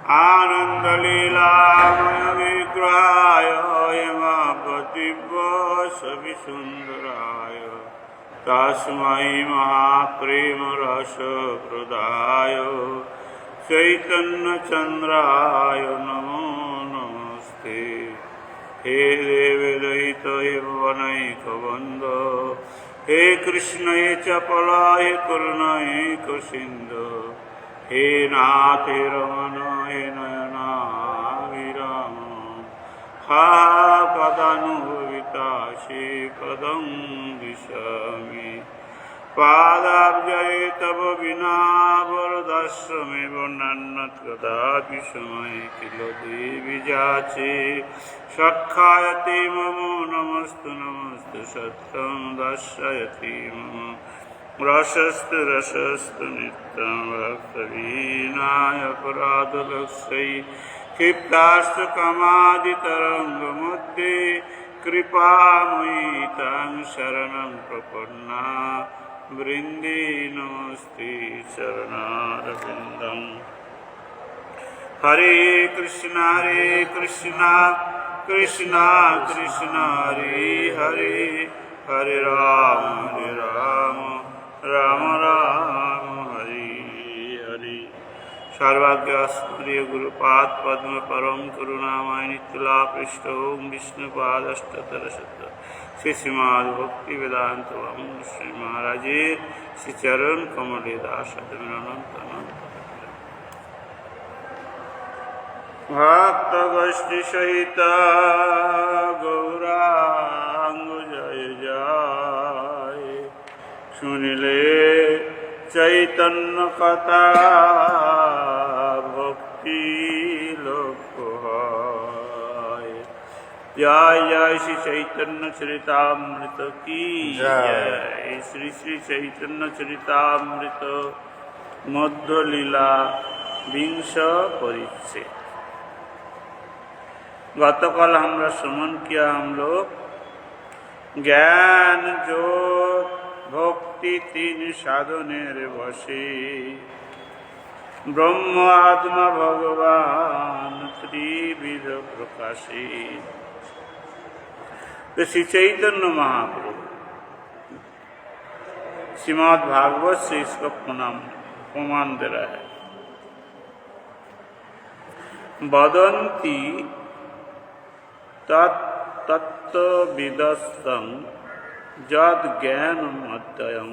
आनन्दलीलामय विग्रहाय हेमापतिभ्य सविसुन्दराय तस्मै महाप्रेमरसप्रदाय चैतन्यचन्द्राय नमो नमस्ते। हे देवदयित हे भुवनैकबन्धो हे कृष्ण हे चपला हे करुणा हे कसिन्धो हे नाथ हे रमण हे नयनाभिराम हा कदानुभवितासि पदं दिशामि पादाब्जये तव विना वरदाश्रमे वर्णन्नत् कदापि समय किल देवि जाचे सखायते मम नमस्तु नमस्तु सत्यं दर्शयति मम रसस्तु रसस्तु नित्यं भक्तवीनाय अपराधलक्ष्यै क्षिप्तास्तु कामादितरङ्गमध्ये कृपामयि तां शरणं प्रपन्ना वृन्दे नमस्ते चरणारविन्दम्। हरे कृष्णा कृष्णा कृष्णा हरे हरे हरे राम राम राम हरे हरे। सर्वाज्ञास्मदीय गुरुपाद पद्म परम करुणामय नित्यला पृष्ठ ओम विष्णुपादष्टोत्तरशत श्री श्रीमद् भक्ति वेदांत श्री महाराजे श्री चरण कमले दास अनंत भक्त गोष्ठी सहित गौरांग जय जय सुनिले चैतन्य कथा भक्ति लोक जय जय श्री चैतन्य चरितामृत की जय। श्री श्री चैतन्य चरितामृत मध्य लीला विंश परिच्छेद। गतकाल हमरा श्रवण किया हम लोग ज्ञान जो भक्ति तीन साधनेर बसे ब्रह्म आत्मा भगवान त्रिविध प्रकाशे। तो श्री चैतन्य महाप्रभु श्रीमद् भागवत से इसका प्रमाण दे रहा है। वदन्ति तत्तत्विदस्तं जद ज्ञानमद्वयं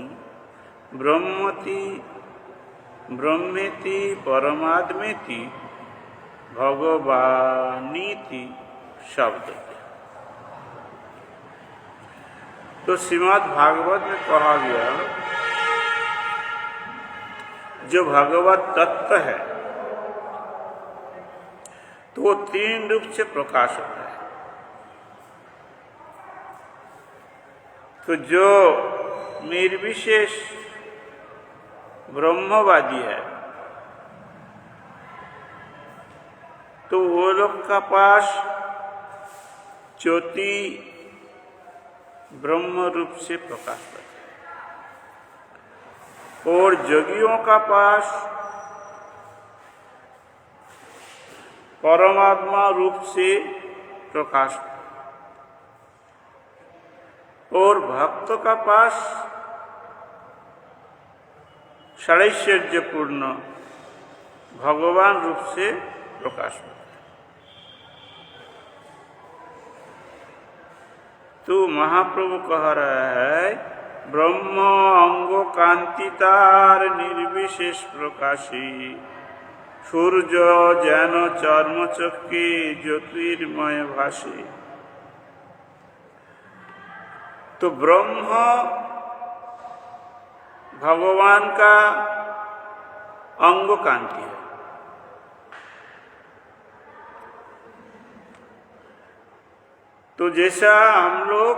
ब्रह्मेति परमात्मेति भगवानीति शब्द। तो श्रीमद् भागवत में कहा गया जो भगवत तत्व है तो वो तीन रूप से प्रकाश होता है। तो जो निर्विशेष ब्रह्मवादी है तो वो लोग का पास ज्योति ब्रह्म रूप से प्रकाश पाता है और जोगियों का पास परमात्मा रूप से प्रकाश और भक्त का पास षडैश्वर्यपूर्ण भगवान रूप से प्रकाश होता है। तो महाप्रभु कह रहा है ब्रह्म अंगो कांतितार निर्विशेष प्रकाशी सूर्य जैन चर्म चक्के ज्योतिर्मय भाषी। तो ब्रह्म भगवान का अंग कांति है। तो जैसा हम लोग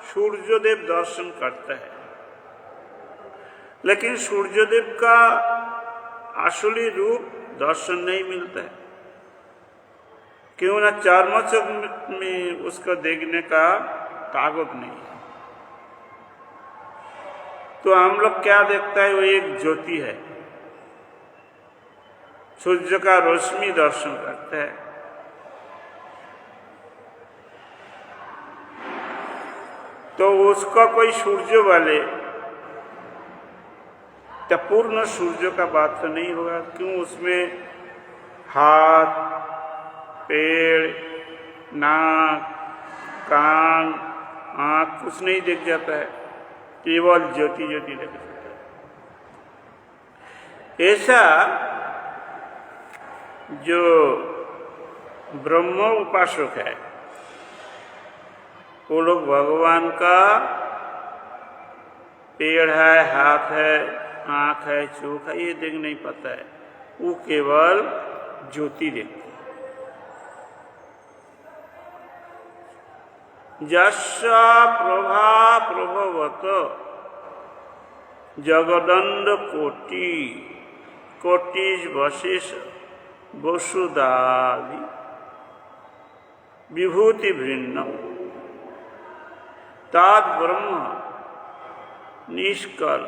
सूर्यदेव दर्शन करते हैं लेकिन सूर्यदेव का असली रूप दर्शन नहीं मिलता है, क्यों ना चर्मचक में उसको देखने का ताकत नहीं है। तो हम लोग क्या देखता है वो एक ज्योति है सूर्य का रोशनी दर्शन करते हैं। तो उसका कोई सूर्य वाले तो पूर्ण सूर्य का बात तो नहीं होगा, क्यों? उसमें हाथ, पेड़, नाक, कान, आँख कुछ नहीं दिख जाता है, केवल ज्योति ज्योति दिख जाता है। ऐसा जो ब्रह्म उपासक है वो लोग भगवान का पेड़ है, हाथ है, आँख है, चोख है, ये देख नहीं पाता है, वो केवल ज्योति देखते हैं। यस्या प्रभा प्रभवत जगदंड कोटि कोटिज वशिष वसुधादि विभूति भिन्न तात ब्रह्म निष्कल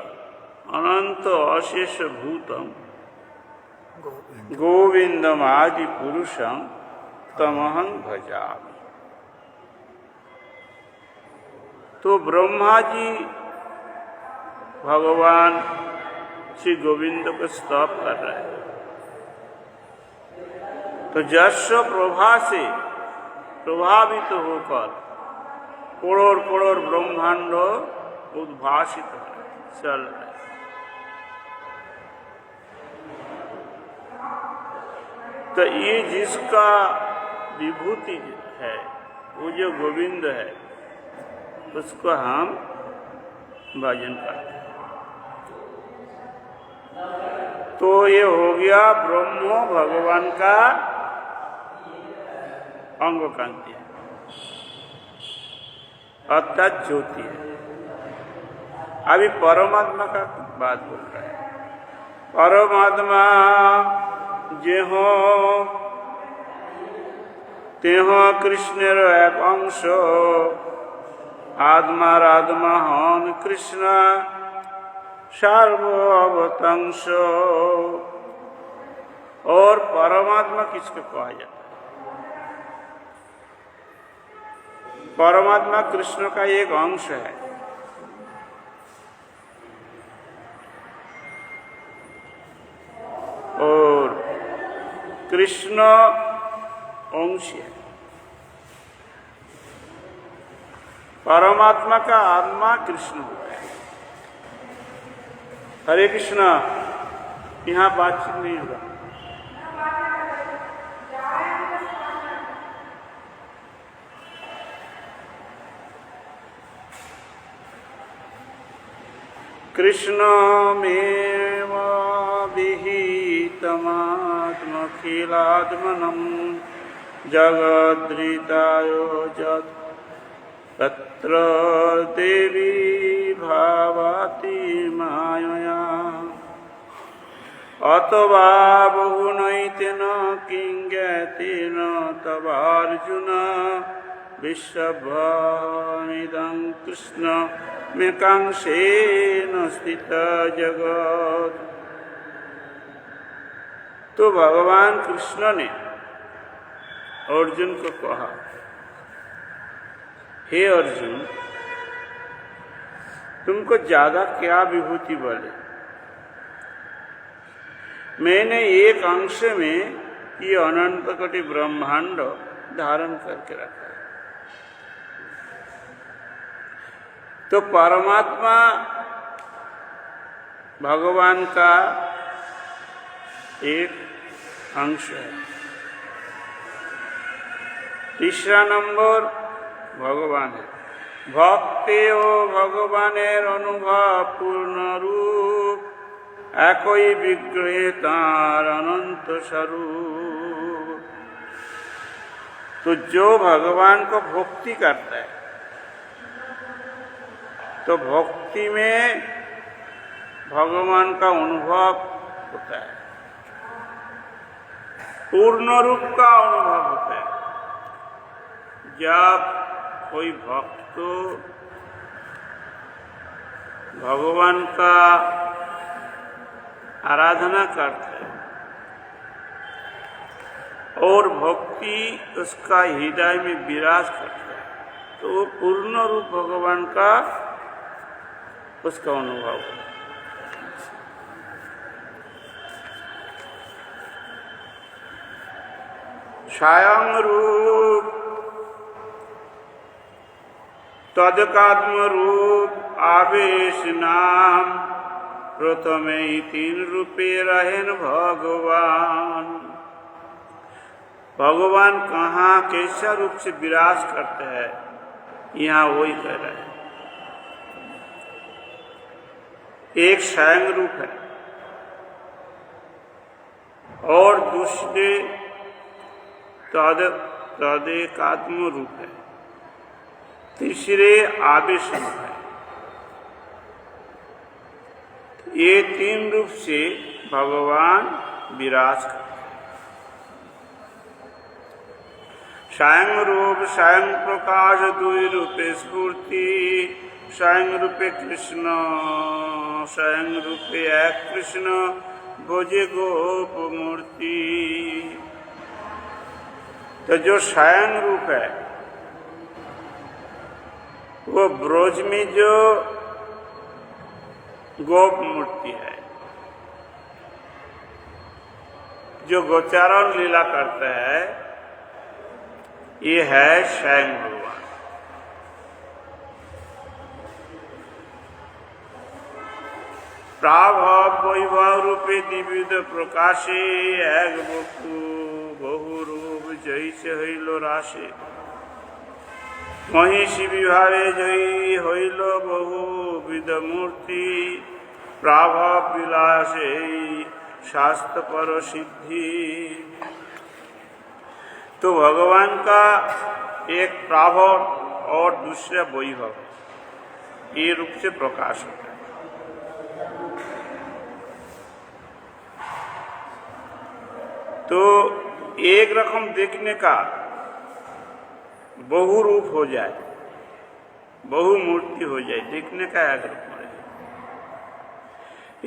अनंत अशेष भूतम गोविंदम आदि पुरुषम तमहं भजामि। तो ब्रह्मा जी भगवान श्री गोविंद को स्तव कर रहे हैं। तो जश प्रभा से प्रभावित होकर करोड़ करोड़ ब्रह्मांड उद्भासित हो रहे, चल रहे। तो ये जिसका विभूति है, वो जो गोविंद है, उसको हम भजन करते हैं। तो ये हो गया ब्रह्म भगवान का अंग कांति है, अर्थात ज्योति है। अभी परमात्मा का बात बोल रहा है। परमात्मा जेहो तेहो कृष्णेर एक अंश आत्मार आत्मा हन कृष्ण सार्वभौतंश। और परमात्मा किसको कहा जाता है? परमात्मा कृष्ण का एक अंश है। और कृष्ण अंश है। परमात्मा का आत्मा कृष्ण होता है। हरे कृष्ण, यहाँ बातचीत नहीं होगा। कृष्णमेव विहितमात्मखिलात्मनं जगद्धितायोजत् तत्र देवी भावाति मायया अथवा बहुनैतेन किंगतेन तवार्जुन विश्वभमिदं कृष्ण मेकांशेन स्थित जगत। तो भगवान कृष्ण ने अर्जुन को कहा, हे अर्जुन, तुमको ज्यादा क्या विभूति बोले? मैंने एक अंश में ये अनंत कोटि ब्रह्मांड धारण करके रखा है। तो परमात्मा भगवान का एक अंश है। तीसरा नंबर भगवान है। भक्ति ओ भगवानेर अनुभव पूर्ण रूप একই বিগ্রহে तार अनंत स्वरूप। तो जो भगवान को भक्ति करता है, तो भक्ति में भगवान का अनुभव होता है, पूर्ण रूप का अनुभव होता है। जब कोई भक्त भगवान का आराधना करते हैं और भक्ति उसका हृदय में विराज करता है, तो वो पूर्ण रूप भगवान का उसका अनुभव है। स्वयं रूप तदकात्म रूप आवेश नाम प्रथमे ही 3 रूपे रहेन भगवान। भगवान कहाँ कैसा रूप से विराज करते हैं, यहाँ वही कह रहे हैं। एक स्वयं रूप है और दूसरे तदेकात्म रूप है, तीसरे आवेश रूप है। ये 3 रूप से भगवान विराज करते हैं। स्वयं रूप स्वयं प्रकाश 2 रूपे स्फूर्ति, स्वयं रूपे कृष्ण स्वयं रूपे एक कृष्ण भोजे गोप मूर्ति। तो जो स्वयं रूप है वो ब्रोज में जो गोप मूर्ति है, जो गोचारण लीला करता है, ये है स्वयं भगवान। प्राभव वैभव रूपे द्विविध प्रकाशे एक बपु बहु रूप जैसे हईल राशे, महिषी विभावे जयी हईल बहुविध मूर्ति। प्राभव विलासे शास्त्र पर सिद्धि। तो भगवान का एक प्राभव और दूसरा वैभव, ये रूप से प्रकाश होता है। तो एक रकम देखने का बहु रूप हो जाए, बहु मूर्ति हो जाए, देखने का एक रूप हो जाए,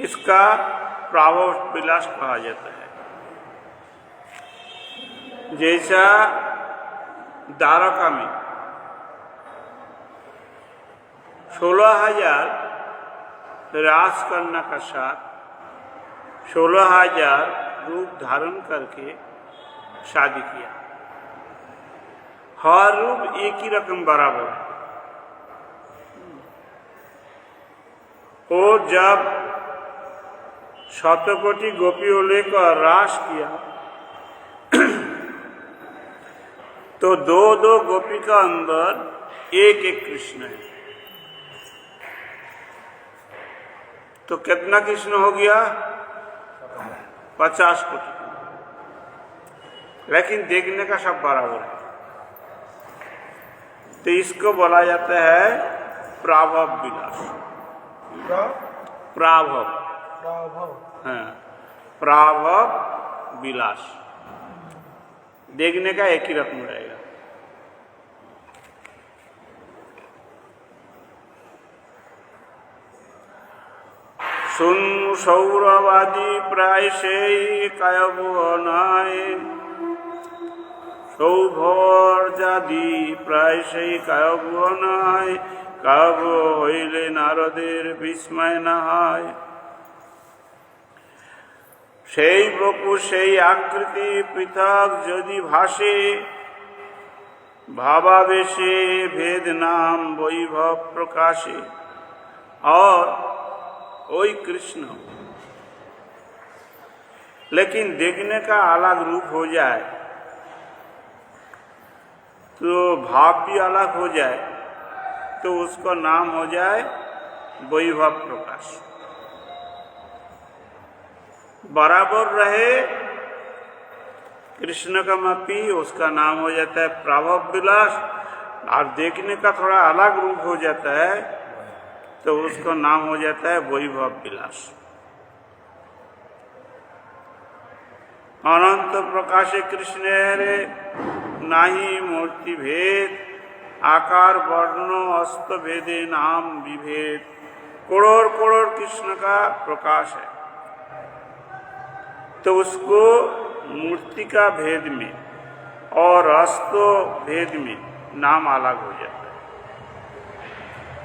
इसका प्राभव विलास कहा जाता है। जैसा द्वारका में 16,000 रास करना का साथ 16,000 रूप धारण करके शादी किया। हर रूप एक ही रकम बराबर है। और जब शतकोटि गोपियों लेकर रास किया तो 2-2 गोपी का अंदर एक एक कृष्ण है, तो कितना कृष्ण हो गया? 50 कोटि। लेकिन देखने का सब बराबर है। तो इसको बोला जाता है प्राभव विलास। प्राभव, हाँ, प्राभव विलास, देखने का एक ही रकम रहेगा। सुन सौरवादी प्राय से कायबनाए, सौभर जादी प्राय से कायबनाए, কাব হইলে নারদের বিস্ময় না হয়। সেই বপু সেই আকৃতি পৃথক যদি ভাসে, भावावेशे भेद नाम वैभव प्रकाशे। और वही कृष्ण, लेकिन देखने का अलग रूप हो जाए तो भाव भी अलग हो जाए, तो उसका नाम हो जाए वैभव प्रकाश। बराबर रहे कृष्ण का मापी, उसका नाम हो जाता है प्राभव विलास। और देखने का थोड़ा अलग रूप हो जाता है तो उसका नाम हो जाता है वैभव विलास। अनंत प्रकाश कृष्ण रे नाही मूर्ति भेद, आकार वर्ण अस्त भेदे नाम विभेद। करोड़ करोड़ कृष्ण का प्रकाश है, तो उसको मूर्ति का भेद में और अस्तो भेद में नाम अलग हो जाता है।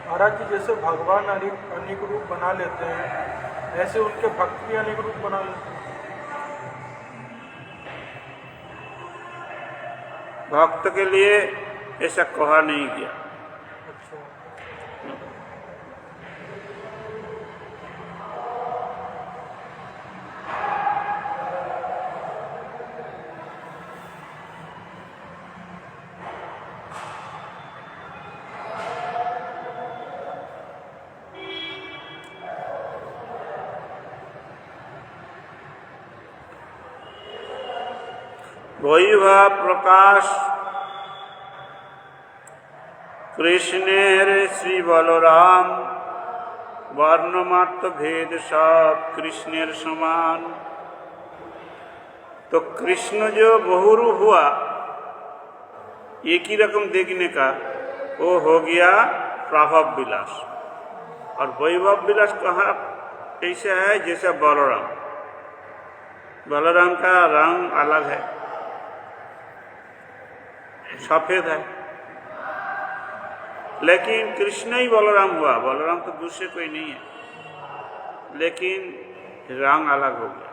महाराज जी, जैसे भगवान अनेक रूप बना लेते हैं, ऐसे उनके भक्त भी अनेक रूप बना लेते हैं। भक्त के लिए ऐसा कहा नहीं गया। अच्छा। वैभव प्रकाश कृष्णेर श्री बलराम वर्णमात्र भेद सब कृष्णेर समान। तो कृष्ण जो बहुरूप हुआ एक ही रकम देखने का, वो हो गया प्रभाव विलास। और वैभव विलास कहाँ ऐसा है जैसा बलराम। बलराम का रंग अलग है, सफेद है, लेकिन कृष्ण ही बलराम हुआ। बलराम तो दूसरे कोई नहीं है, लेकिन रंग अलग हो गया।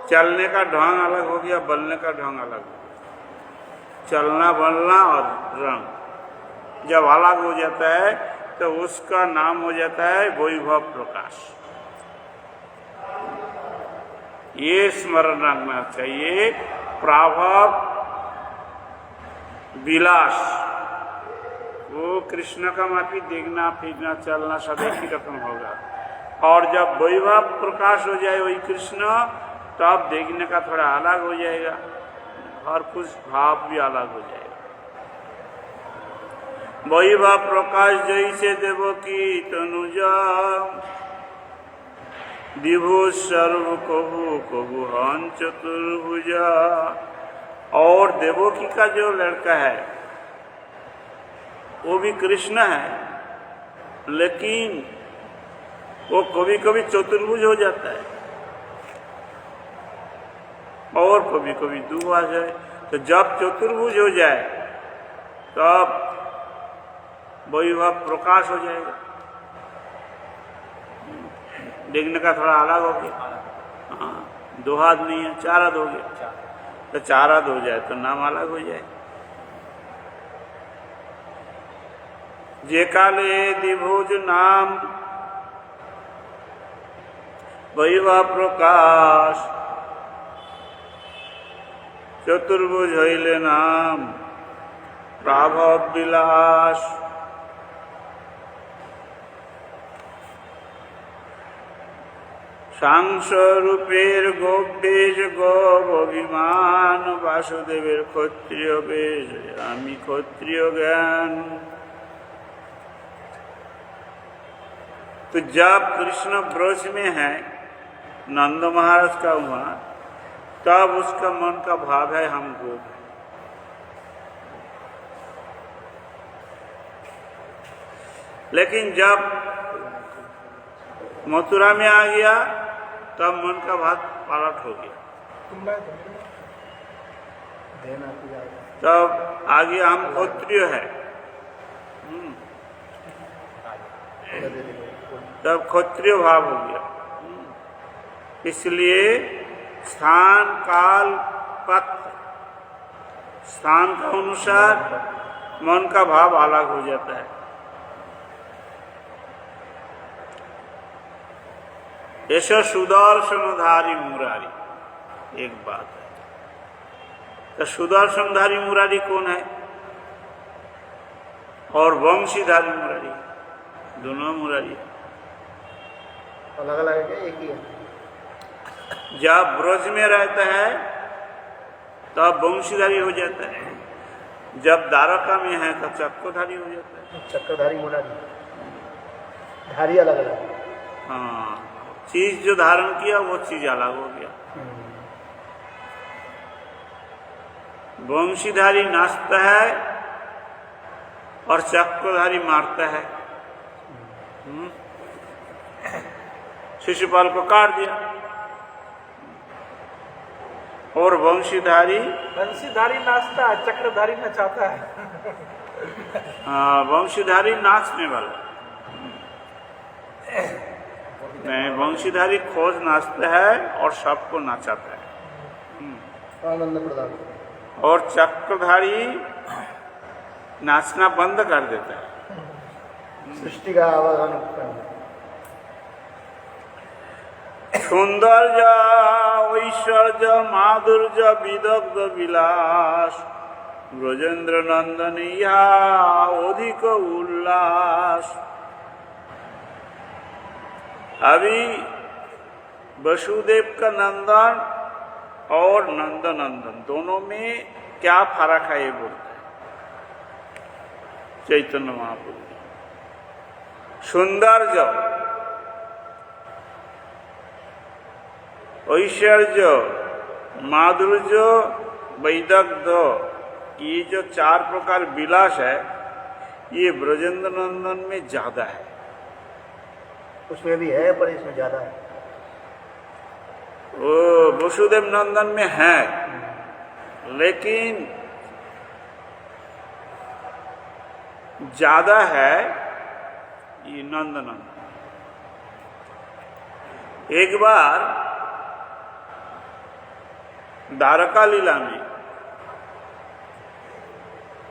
चलने का ढंग अलग हो गया, बोलने का ढंग अलग हो गया। चलना बोलना और रंग जब अलग हो जाता है तो उसका नाम हो जाता है वैभव प्रकाश। ये स्मरण रखना चाहिए। प्रभाव विलास वो कृष्ण का माफी देखना फिरना चलना सब एक ही रकम होगा। और जब वैभव प्रकाश हो जाए वही कृष्ण, तब देखने का थोड़ा अलग हो जाएगा और कुछ भाव भी अलग हो जाएगा। वैभव प्रकाश जैसे देवो की तनुजा विभु सर्व कभु कभु हन चतुर्भुजा। और देवकी का जो लड़का है वो भी कृष्ण है, लेकिन वो कभी कभी चतुर्भुज हो जाता है और कभी कभी दो आ जाए। तो जब चतुर्भुज हो जाए तब वैभव प्रकाश हो जाएगा, देखने का थोड़ा अलग हो गया। हाँ, दो हाथ नहीं है, चार हाथ हो गया। तो चार हाथ हो जाए तो नाम अलग हो जाए। जे काले द्विभुज नाम वैभव प्रकाश, चतुर्भुज हईले नाम प्रभाव विलास। सांसरूपेर गोपेश गौ अभिमान, वासुदेवेर क्षत्रिय वेश आमी क्षत्रिय ज्ञान। तो जब कृष्ण ब्रज में है नंद महाराज का वहां, तब उसका मन का भाव है हम गोप हैं। लेकिन जब मथुरा में आ गया तब मन का भाव पलट हो गया। तब आ गया हम क्षत्रिय है। तब क्षत्रिय भाव हो गया। इसलिए स्थान काल पात्र स्थान के अनुसार मन का भाव अलग हो जाता है। ऐसा सुदर्शनधारी मुरारी एक बात है। तो सुदर्शनधारी मुरारी कौन है और वंशीधारी मुरारी, दोनों मुरारी अलग अलग है, एक ही है। जब ब्रज में रहता है तब वंशीधारी हो जाता है, जब द्वारका में है तब चक्रधारी हो जाता है। चक्रधारी मुरारी, धारी अलग अलग। हाँ, चीज जो धारण किया वो चीज अलग हो गया। वंशीधारी नाचता है और चक्रधारी मारता है। शिशुपाल को काट दिया, और वंशीधारी नाचता है, चक्रधारी नचाता है। वंशीधारी नाचने वाला नहीं, वंशीधारी खोज नाचता है और सबको नाचाता है। आनंद प्रदान। और चक्रधारी नाचना बंद कर देता है। सृष्टि का आवागमन। सौंदर्य ऐश्वर्य माधुर्य विदग्ध विलास ब्रजेंद्र नंदन या अधिक उल्लास। अभी वसुदेव का नंदन और नंदनंदन दोनों में क्या फर्क है ये बोलते हैं चैतन्य महाप्रभु। सौंदर्य ऐश्वर्य माधुर्य वैदग्ध ये जो 4 प्रकार विलास है ये ब्रजेंद्र नंदन में ज्यादा है। उसमें भी है पर इसमें ज्यादा है। वो वसुदेव नंदन में है लेकिन ज्यादा है ये नंदनंदन। एक बार द्वारका लीला में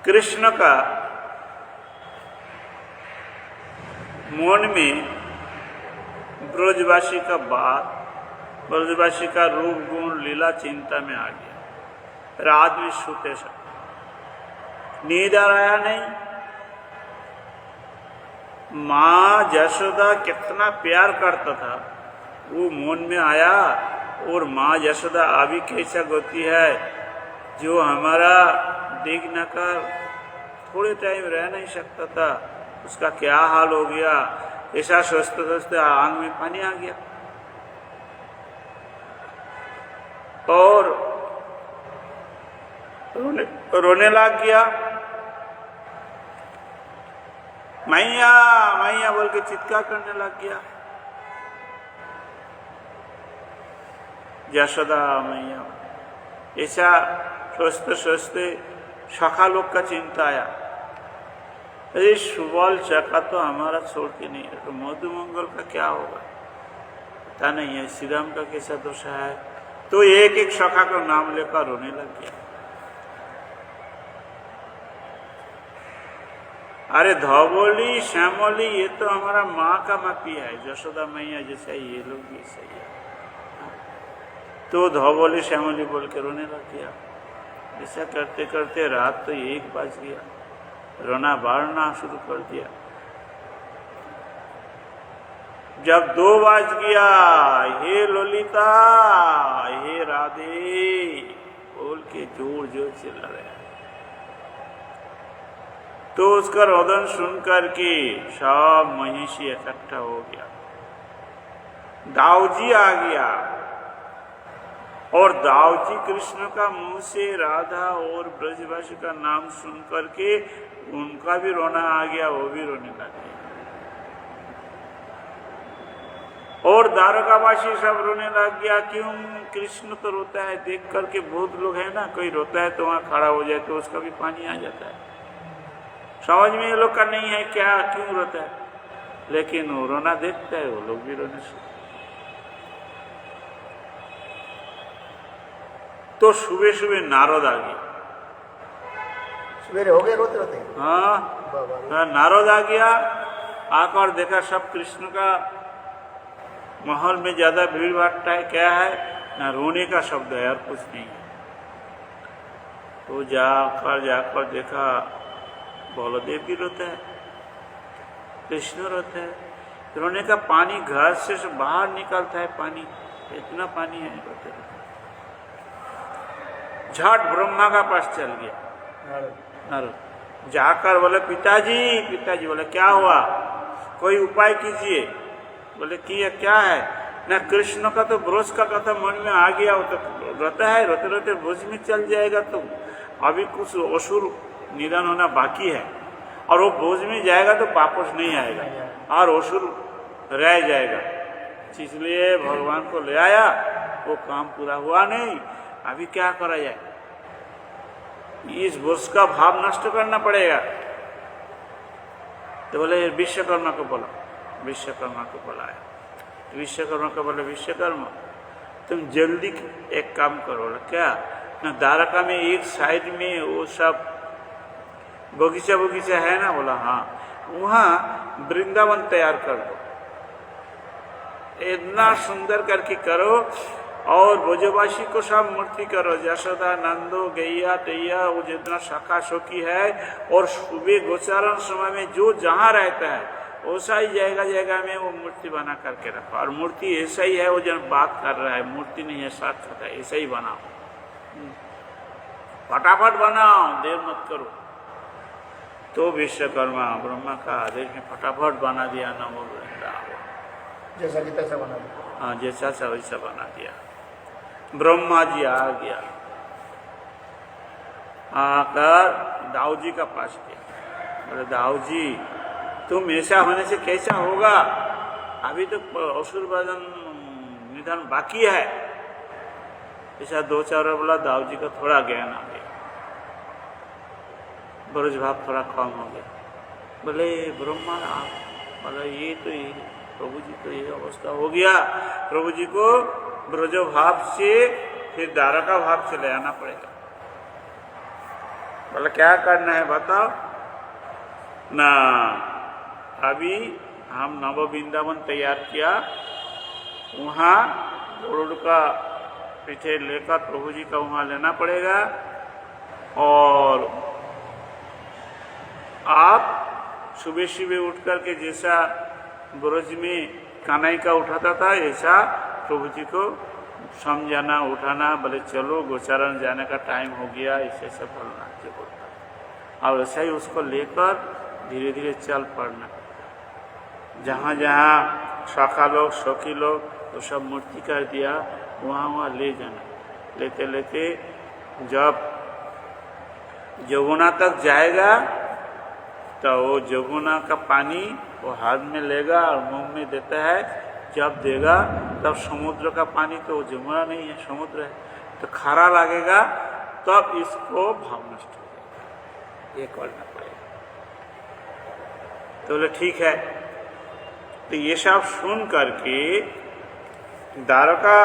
कृष्ण का मन में ब्रजवासी का बात, ब्रजवासी का रूप गुण लीला चिंता में आ गया। रात में सोते समय नींद आया नहीं। माँ यशोदा कितना प्यार करता था वो मन में आया। और माँ यशोदा अभी कैसा होती है जो हमारा देख न कर थोड़े टाइम रह नहीं सकता था, उसका क्या हाल हो गया। ऐसा सोचते सोचते आंख में पानी आ गया और रोने लग गया। मैया मैया बोल के चित्कार करने लग गया। यशोदा मैया ऐसा सोचते सोचते सखा लोग का चिंता आया। अरे सुबल चका तो हमारा छोड़ के नहीं है तो मधु मंगल का क्या होगा पता नहीं है। श्री राम का कैसा दोषा है। तो एक एक सखा का नाम लेकर रोने लग गया। अरे धौबोली श्यामोली ये तो हमारा माँ का मापी है। यशोदा मैया जैसा ये लोग भी सही है। तो धौबोली श्यामोली बोल के रोने लग गया। ऐसा करते करते रात तो 1 बज गया। रोना बाढ़ना शुरू कर दिया। जब 2 बज गया हे ललिता हे राधे बोल के जोर जोर चिल्ला रहे। तो उसका रोदन सुनकर के सब महिषी इकट्ठा हो गया। दाऊजी आ गया और दाऊजी कृष्ण का मुंह से राधा और ब्रजवासी का नाम सुन करके उनका भी रोना आ गया। वो भी रोने लगे और द्वारकावासी सब रोने लग गया। क्यों कृष्ण तो रोता है देख करके। बहुत लोग है ना कोई रोता है तो वहां खड़ा हो जाए तो उसका भी पानी आ जाता है। समझ में ये लोग का नहीं है क्या क्यों रोता है लेकिन वो रोना देखता है वो लोग भी रोने से। तो सुबह सुबह नारद आ गया। सवेरे हो गए रोते रोते। हाँ नारद आ गया। आकर देखा सब कृष्ण का महल में ज्यादा भीड़ भाटता है क्या है ना रोने का शब्द है और कुछ नहीं है। तो जाकर देखा बलदेव भी रोता है कृष्ण रोता है। रोने का पानी घर से बाहर निकलता है। पानी इतना पानी है रोते रोते। झट ब्रह्मा का पास चल गया नारद। जाकर बोले पिताजी बोले क्या हुआ कोई उपाय कीजिए। बोले क्या है ना कृष्ण का तो ब्रोज का कथा मन में आ गया। वो तो रोता है रोते रोते ब्रोज में चल जाएगा तो अभी कुछ असुर निधन होना बाकी है और वो बोझ में जाएगा तो वापस नहीं आएगा और असुर रह जाएगा। इसलिए भगवान को ले आया। वो काम पूरा हुआ नहीं। अभी क्या करा जाए, इस वर्ष का भाव नष्ट करना पड़ेगा। तो बोले विश्वकर्मा को बोला, विश्वकर्मा को बुलाया। विश्वकर्मा को बोले विश्वकर्मा तुम जल्दी एक काम करो। बोला क्या? ना द्वारका में एक साइड में वो सब बगीचा बगीचा है ना? बोला हाँ, वहाँ वृंदावन तैयार कर दो, इतना सुंदर करके करो, और ब्रजवासी को सब मूर्ति करो, यशोदा नंदो गैया तैया वो जितना शाखा शोकी है, और सुबह गोचारण समय में जो जहाँ रहता है वैसा ही जगह जगह में वो मूर्ति बना करके रखो। और मूर्ति ऐसा ही है, वो जन बात कर रहा है, मूर्ति नहीं है, साक्षात है, ऐसा ही बनाओ, फटाफट बनाओ, देर मत करो। तो विश्वकर्मा ब्रह्मा का आदेश में फटाफट बना दिया नमो वृंदावन, जैसा कि तैसा बना दिया। हाँ जैसा सा वैसा बना दिया। ब्रह्मा जी आ गया, आकर दाऊ जी का पास किया। बोले दाऊ जी तुम ऐसा होने से कैसा होगा, अभी तो असुर वदन निधन बाकी है। ऐसा दो चार बोला, दाऊ जी का थोड़ा ज्ञान आ गया, ब्रज भाव थोड़ा कम हो गया। बोले ब्रह्मा आप, बोले ये तो ये प्रभु जी तो ये अवस्था हो गया, प्रभु जी को ब्रजो भाव से फिर द्वारका भाव से ले आना पड़ेगा। बोले क्या करना है बताओ ना। अभी हम नव वृंदावन तैयार किया, वहाँ गरुड़ का पीछे लेकर प्रभु जी का वहाँ लेना पड़ेगा, और आप सुबह सुबह उठ करके जैसा ब्रज में कानाई का उठाता था, ऐसा प्रभु जी को समझाना उठाना। बोले चलो गोचारण जाने का टाइम हो गया, ऐसे सब बोलना जो बोलता, और ऐसा ही उसको लेकर धीरे धीरे चल पड़ना। जहाँ जहाँ शाखा लोग शौकी लोग तो सब मूर्ति कर दिया, वहाँ वहाँ ले जाना। लेते लेते जब यमुना तक जाएगा तो वो यमुना का पानी वो हाथ में लेगा और मुंह में देता है, जब देगा तब समुद्र का पानी, तो वो यमुना नहीं है समुद्र है, तो खारा लगेगा, तब इसको भाव नष्ट हो जाएगा, ये करना पड़ेगा। तो बोले ठीक है। तो ये सब सुन करके द्वारका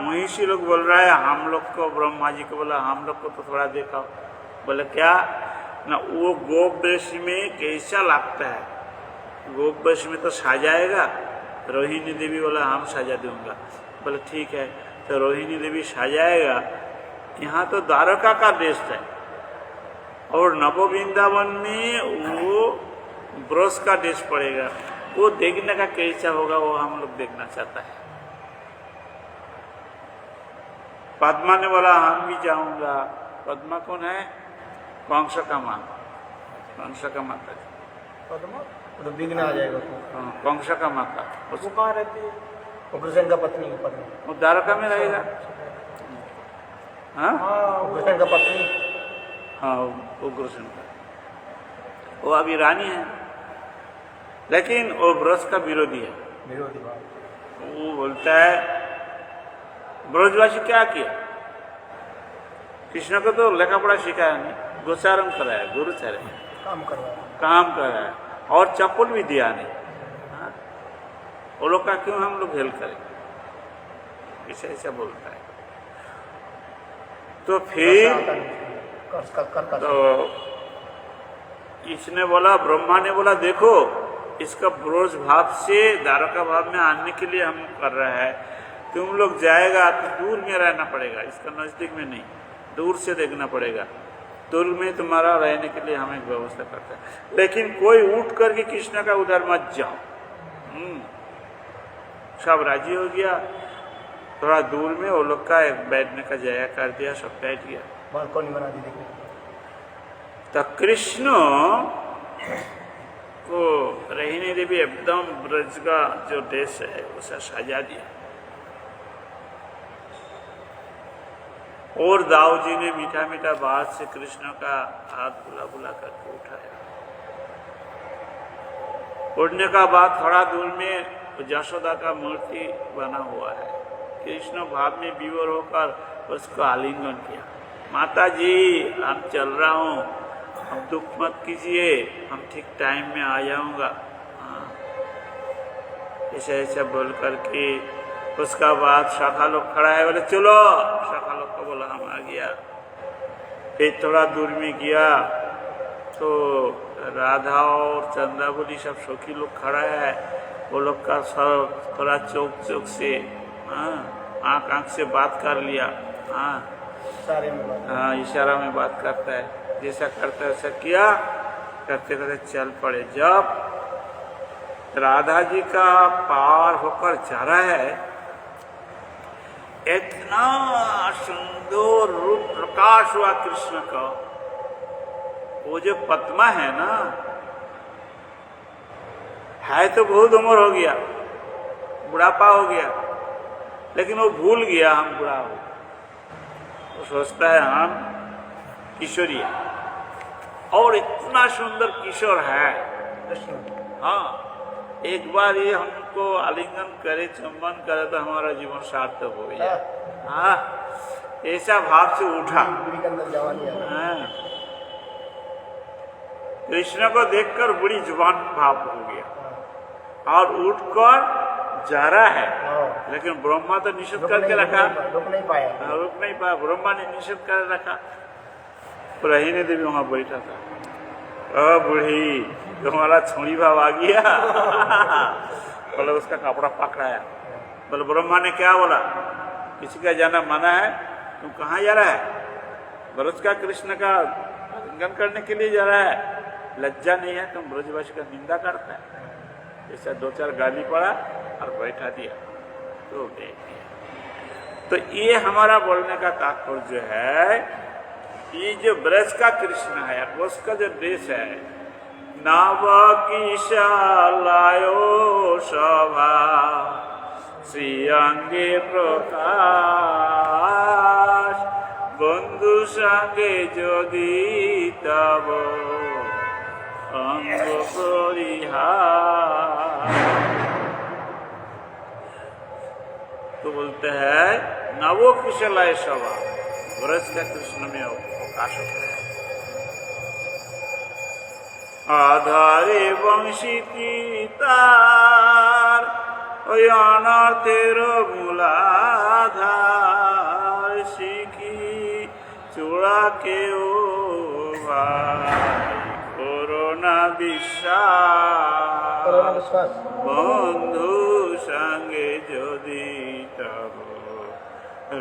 महिषी लोग बोल रहा है, हम लोग को, ब्रह्मा जी को बोला हम लोग को तो थोड़ा देखा। बोले क्या ना, वो गोप वेश में कैसा लगता है, गोप वेश में तो सजाएगा। रोहिणी देवी बोला हम सजा दूंगा। बोले ठीक है, तो रोहिणी देवी सजाएगा। यहाँ तो द्वारका का देश है, और नव वृंदावन में वो ब्रज का देश पड़ेगा, वो देखने का कैसा होगा वो हम लोग देखना चाहता है। पद्मा ने बोला हम भी जाऊंगा। पद्मा कौन है? कंस का माँ, कंस का माता जी। पद्मा तो विघ्न आ जाएगा उसमें। हाँ, कंस का माता। वो कहाँ रहती है? उग्रसेन का पत्नी है पद्मा। वो द्वारका में रहेगा। हाँ उग्रसेन का पत्नी। हाँ उग्रसेन का, वो अभी रानी है, लेकिन वो ब्रज का विरोधी है। विरोधी भाव। वो बोलता है ब्रजवासी क्या किया, कृष्ण को तो लेखा पढ़ा सिखाया नहीं, गोचारण कराया, गुरुचर्य काम करवा काम कराया, और चप्पल भी दिया नहीं। हाँ? वो लोग का क्यों हम लोग हेल्प करें, ऐसा ऐसा बोलता है। तो फिर तो इसने बोला, ब्रह्मा ने बोला देखो इसका ब्रज भाव से द्वारका भाव में आने के लिए हम कर रहा है, तुम लोग जाएगा तो दूर में रहना पड़ेगा, इसका नजदीक में नहीं, दूर से देखना पड़ेगा, दूर में तुम्हारा रहने के लिए हम एक व्यवस्था करते हैं, लेकिन कोई उठ करके कृष्ण का उधर मत जाओ। सब राजी हो गया, थोड़ा दूर में वो लोग का एक बैठने का जगह कर दिया, सब बैठ गया, बालकनी बना दी। देखिए तो कृष्ण को रहने देवी एकदम ब्रज का जो देश है उसे सजा दिया, और दाऊ जी ने मीठा मीठा बात से कृष्ण का हाथ बुला बुला करके उठाया। उठने का बाद थोड़ा दूर में यशोदा का मूर्ति बना हुआ है, कृष्ण भाव में विवश होकर उसको आलिंगन किया। माता जी हम चल रहा हूँ, हम दुख मत कीजिए, हम ठीक टाइम में आ जाऊंगा। हाँ, ऐसे ऐसे बोल करके उसका बाद शाखा लोग खड़ा है, बोले चलो। शाखा लोग को बोला हम आ गया। फिर थोड़ा दूर में गया तो राधा और चंद्रावली सब सखी लोग खड़ा है। वो लोग का सब थोड़ा चौक चौक से आँख आँख से बात कर लिया। हाँ, इशारा में बात करता है, जैसा करता है वैसा किया। करते करते चल पड़े। जब राधा जी का पार होकर जा रहा है, इतना सुंदर रूप प्रकाश हुआ कृष्ण का। वो जो पद्मा है ना, है तो बहुत उम्र हो गया, बुढ़ापा हो गया, लेकिन वो भूल गया हम बुढ़ा हो। वो सोचता है हम किशोरी, और इतना सुंदर किशोर है। हाँ, एक बार ये हमको आलिंगन करे, चुंबन करे तो हमारा जीवन सार्थक हो गया। हाँ, ऐसा भाव से उठा। हाँ, कृष्ण को देखकर बड़ी जुबान भाव हो गया और उठकर जा रहा है। लेकिन ब्रह्मा तो निषेध करके रखा, रुक नहीं पाया। ब्रह्मा ने निषेध कर रखा। प्रहीने देवी वहां बैठा था। बूढ़ी, तुम्हारा छोड़ी भाव आ गया। बोले उसका कपड़ा पकड़ाया। बोले ब्रह्मा ने क्या बोला, किसी का जाना मना है, तुम कहाँ जा रहा है? ब्रज का कृष्ण का आलिंगन करने के लिए जा रहा है, लज्जा नहीं है? तुम ब्रजवासी का निंदा करता है। ऐसा दो चार गाली पड़ा और बैठा दिया तो देख दिया। तो ये हमारा बोलने का तात्पर्य है, ये जो ब्रज का कृष्ण है, उसका जो देश है, नव किशालायो शोभा श्री अंगे प्रकाश, बंधु संगे यदि तब अंग परिहार। तो बोलते हैं नवो किशलाय शोभा, ब्रज का कृष्ण में प्रकाश होता है। आधारे वंशी तार, अनर्थेर मूलाधार, सीखी चूड़ा के ओ भाई कोरोना বিশ্বাস, বন্ধু সঙ্গে যদি তব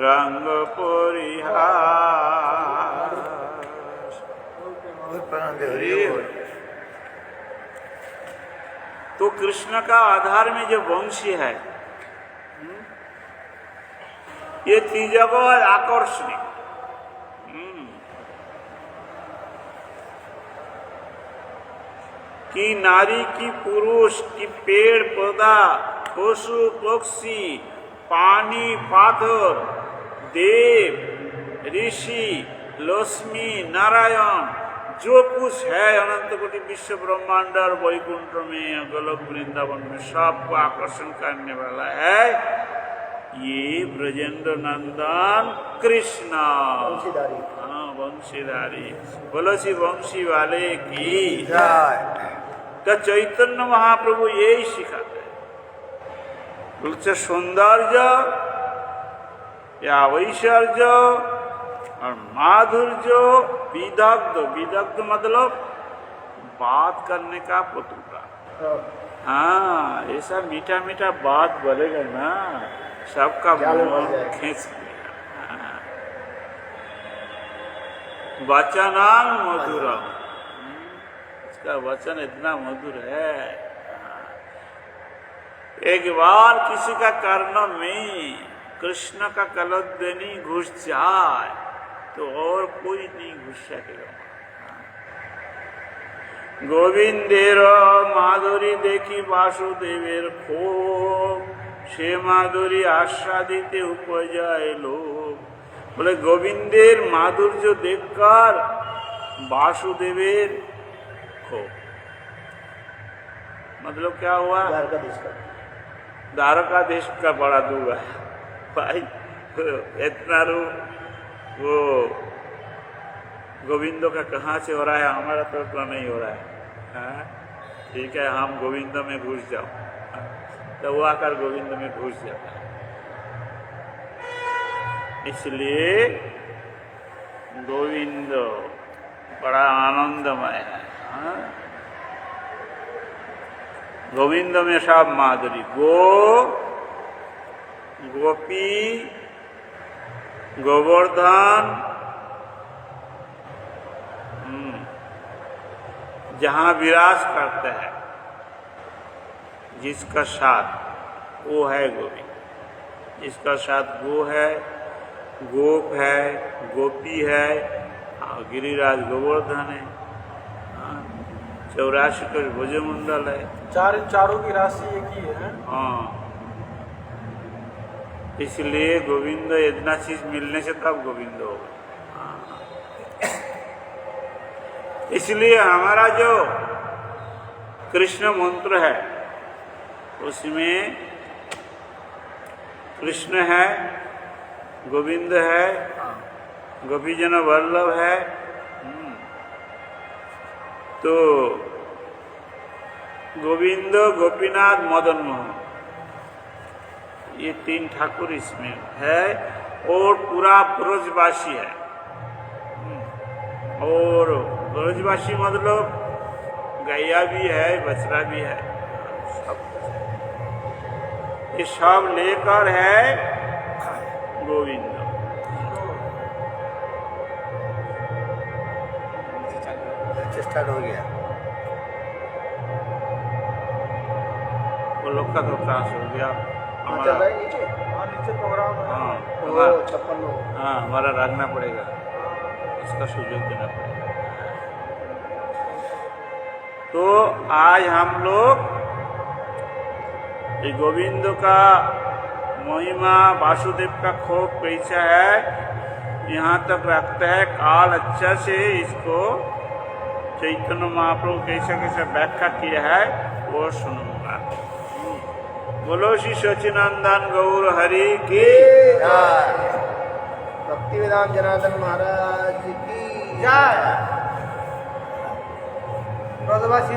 रंग परिहार। तो कृष्ण का आधार में जो वंशी है, ये त्रिजगत आकर्षणी, कि नारी की पुरुष की पेड़ पौधा पशु पक्षी पानी पाथर देव ऋषि लक्ष्मी नारायण जो कुछ है अनंत कोटि विश्व ब्रह्मांड और वैकुंठ में गोलोक वृंदावन में सबको आकर्षण करने वाला है ये ब्रजेंद्र नंदन कृष्ण। हाँ, वंशीधारी। बोलो सी वंशी वाले की जय। तो चैतन्य महाप्रभु यही सिखाते हैं, बोलते सौंदर्य या ऐश्वर्य और माधुर्य, विदग्ध, विदग्ध मतलब बात करने का पटुका। हाँ, ऐसा मीठा मीठा बात बोलेगा ना, सबका मन खींच लिया। वचनांग मधुरम, इसका वचन इतना मधुर है। एक बार किसी का कर्ण में कृष्ण का कलद्वनि घुस जाए तो और कोई नहीं घुस सकेगा। गोविंदेर माधुरी देखी वासुदेवेर खोप, से माधुरी आस्वादिते उपजाए लोभ। बोले गोविंदेर माधुर्य देखकर वासुदेवेर खोप, मतलब क्या हुआ? द्वारका देश का बड़ा दुआ है भाई, इतना रूप वो गोविंदो का कहाँ से हो रहा है, हमारा तो नहीं हो रहा है। हाँ? ठीक है, हम गोविंद में घुस जाओ, तो वो आकर गोविंद में घुस जाता है। इसलिए गोविंद बड़ा आनंदमय है। हाँ? गोविंद में सब माधुरी, गोपी, गोवर्धन, जहाँ विराज करते हैं, जिसका साथ वो है गोविंद, जिसका साथ गो है, गोप है, गोपी है, और गिरिराज गोवर्धन है, 84 का भुजमंडल है। चारों की राशि एक ही है। हाँ, इसलिए गोविंद इतना चीज मिलने से तब गोविंद होगा। इसलिए हमारा जो कृष्ण मंत्र है उसमें कृष्ण है, गोविंद है, गोपीजन वल्लभ है। तो गोविंद, गोपीनाथ, मदन मोहन, ये 3 ठाकुर इसमें है, और पूरा ब्रजवासी है। और ब्रजवासी मतलब गैया भी है, बछड़ा भी है, सब ये सब लेकर है गोविंद। स्टार्ट हो गया। वो लोग का तो क्लास हो गया हमारा। नीचे नीचे प्रोग्राम है। हाँ, 56 लोग। हाँ, हमारा रखना पड़ेगा, इसका सुযোগ देना पड़ेगा। तो आज हम लोग ये गोविंद का महिमा, वासुदेव का खूब कैसा है, यहाँ तक रखते हैं। काल अच्छा से इसको चैतन्य महाप्रभु कैसा कैसा व्याख्या किया है वो सुनूंगा। बोलो श्री सच्चिदानंद गौर हरि की जय। भक्ति वेदांत जनार्दन महाराज की जय। ब्रजवासी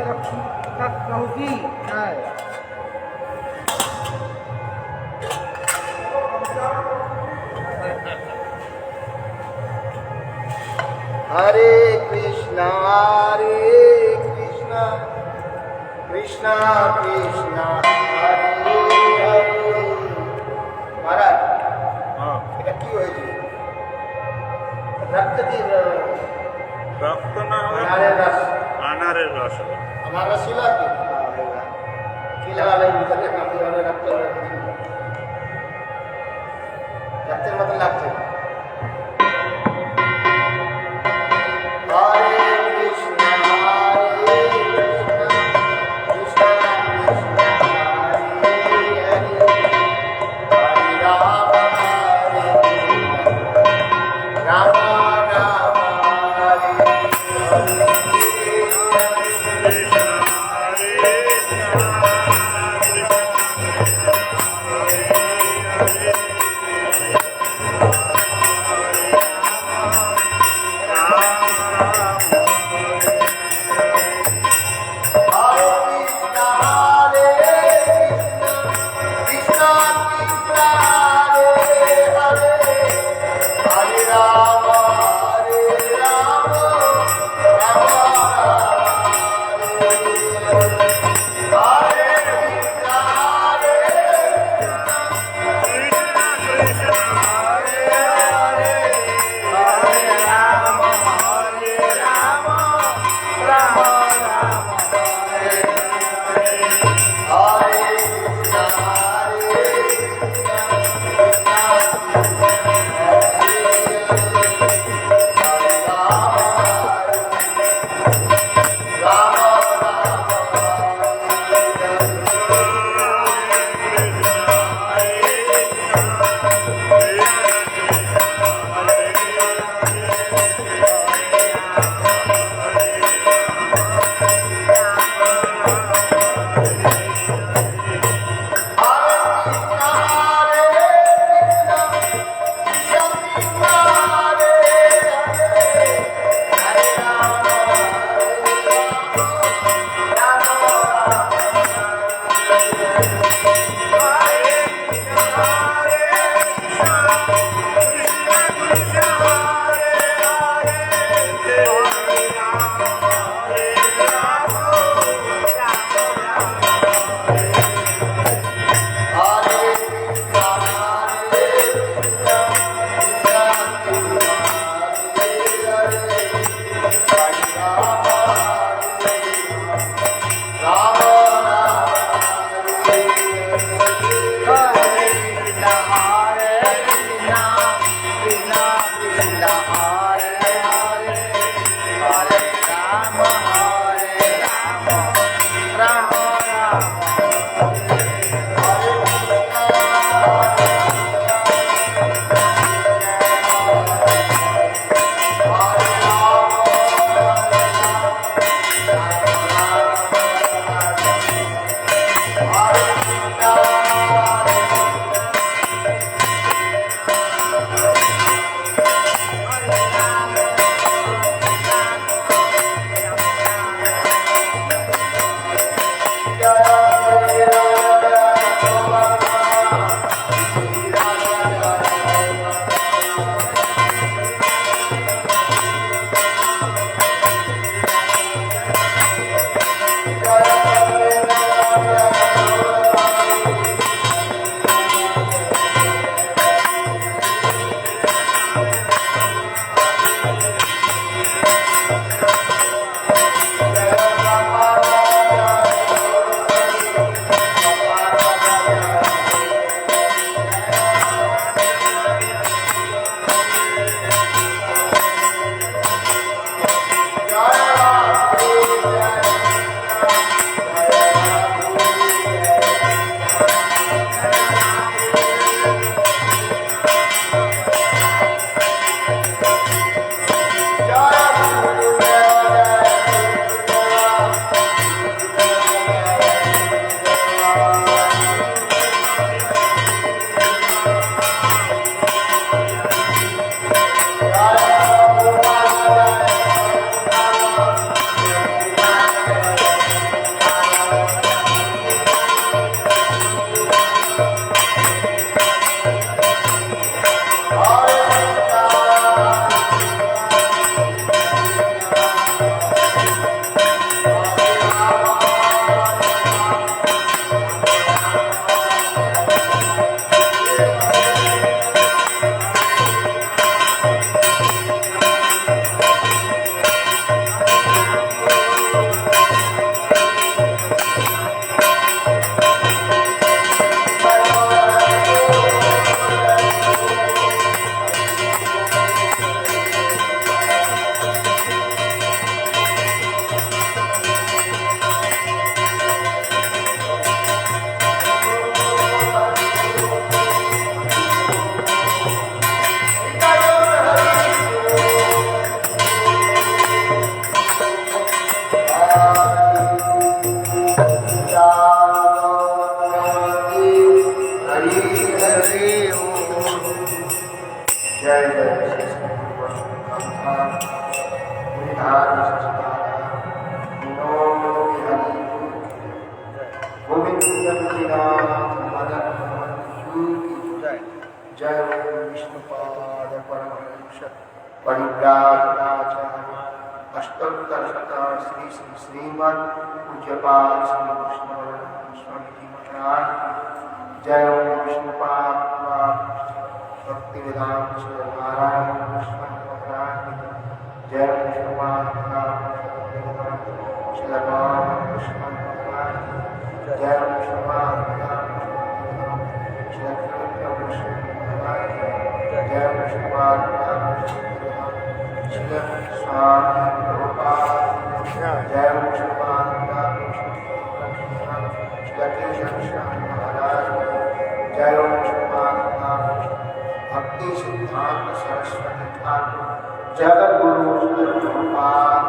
प्रभु की जय। हरे कृष्णा कृष्णा कृष्णा हरे हरे। महाराज हाँ, এটা কি হয়েছে? রক্ত দিয়ে রক্ত না হলে আনারের রস আনারের রস হবে। আনারস ছিল কি কি লাগালে ভিতরে কাঁপি হলে রক্ত রক্তের মতো লাগছে। হরে কৃষ্ণ কৃষ্ণ কৃষ্ণ হরে হরে। হরে রাম রাম রাম হরে হরে। कृष्ण हरे कृष्ण कृष्ण हरे हरे परिव्राजकाचार्य अष्टोत्तर श्री श्री श्रीमद पूज्यपाद श्री कृष्ण स्वामी जी महाराज जय ओम विष्णुपाद भक्ति वेदांत श्री नारायण कृष्ण महाराज जय ओम विष्णुपाद श्री राम कृष्ण महाराज जय ओम विष्णुपाद श्री कृष्ण महाराज जय ओम विष्णुपाद श्री स्वामी प्रभुपाद जय ओम विष्णुपाद महाराज जय ओम विष्णुपाद भक्ति सिद्धांत सरस्वती ठाकुर जगत गुरु श्री प्रभुपाद